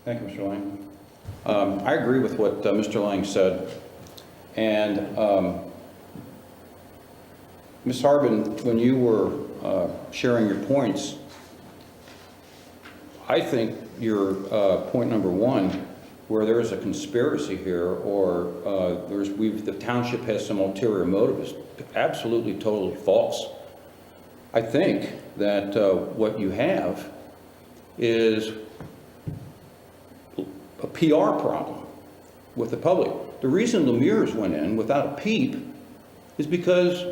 Thank you, Mr. Lang. I agree with what Mr. Lang said. And Ms. Harbin, when you were sharing your points, I think your point number one, where there is a conspiracy here, or the township has some ulterior motive, is absolutely, totally false. I think that what you have is a PR problem with the public. The reason Lemire's went in without a peep is because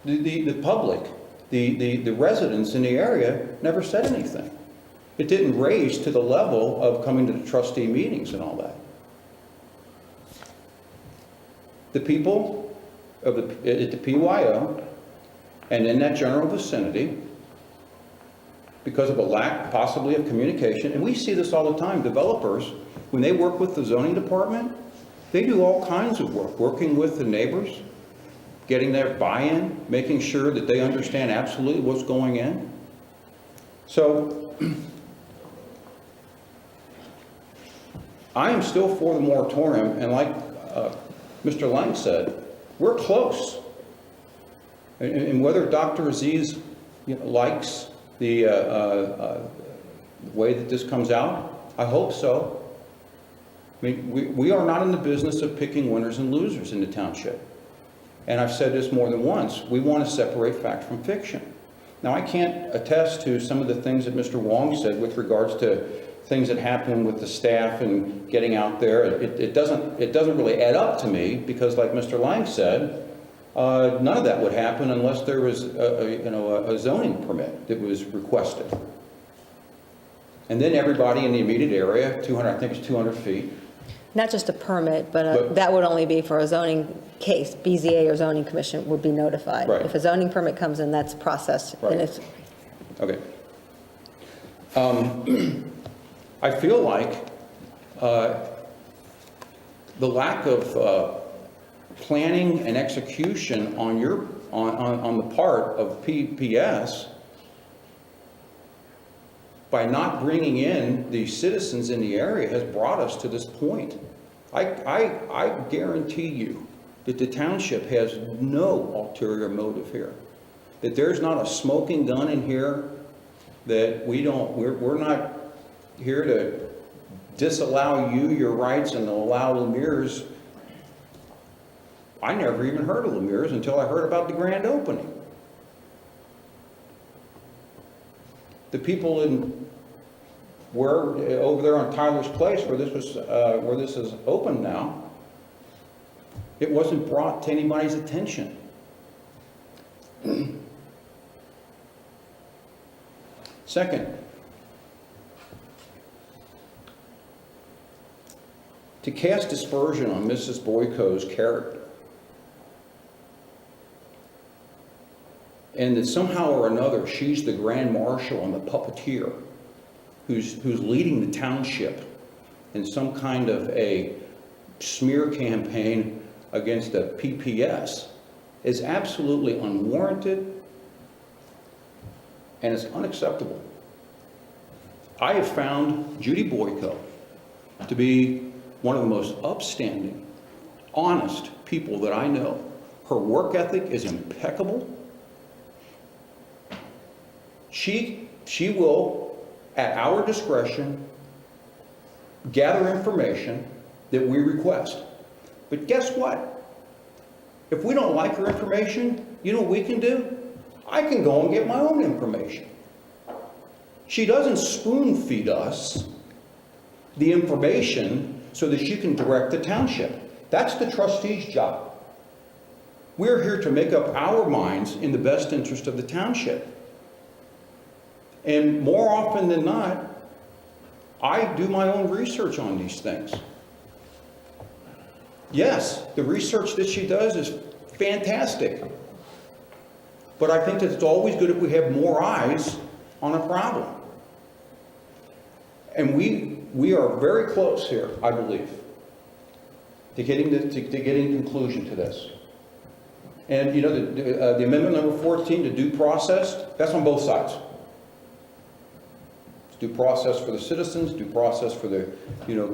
the public, the residents in the area never said anything. It didn't raise to the level of coming to the trustee meetings and all that. The people at the PYO and in that general vicinity, because of a lack possibly of communication, and we see this all the time, developers, when they work with the zoning department, they do all kinds of work, working with the neighbors, getting their buy-in, making sure that they understand absolutely what's going in. So I am still for the moratorium, and like Mr. Lang said, we're close. And whether Dr. Aziz likes the way that this comes out, I hope so. I mean, we are not in the business of picking winners and losers in the township. And I've said this more than once, we want to separate fact from fiction. Now, I can't attest to some of the things that Mr. Wong said with regards to things that happen with the staff and getting out there. It doesn't really add up to me, because like Mr. Lang said, none of that would happen unless there was a zoning permit that was requested. And then everybody in the immediate area, 200, I think it's 200 feet. Not just a permit, but that would only be for a zoning case. BZA or zoning commission would be notified. Right. If a zoning permit comes in, that's processed. Right. And it's Okay. I feel like the lack of planning and execution on the part of PPS, by not bringing in the citizens in the area, has brought us to this point. I guarantee you that the township has no ulterior motive here. That there's not a smoking gun in here, that we're not here to disallow you your rights and allow Lemire's. I never even heard of Lemire's until I heard about the grand opening. The people over there on Tyler's Place, where this is open now, it wasn't brought to anybody's attention. Second, to cast dispersion on Mrs. Boyko's character, and that somehow or another she's the grand marshal and the puppeteer who's leading the township in some kind of a smear campaign against the PPS, is absolutely unwarranted and it's unacceptable. I have found Judy Boyko to be one of the most upstanding, honest people that I know. Her work ethic is impeccable. She will, at our discretion, gather information that we request. But guess what? If we don't like her information, you know what we can do? I can go and get my own information. She doesn't spoon feed us the information so that she can direct the township. That's the trustee's job. We're here to make up our minds in the best interest of the township. And more often than not, I do my own research on these things. Yes, the research that she does is fantastic. But I think that it's always good if we have more eyes on a problem. And we are very close here, I believe, to getting conclusion to this. And you know, the amendment number 14, the due process, that's on both sides. Due process for the citizens, due process for the,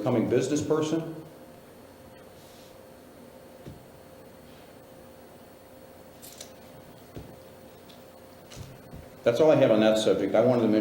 coming business person. That's all I have on that subject. I wanted to mention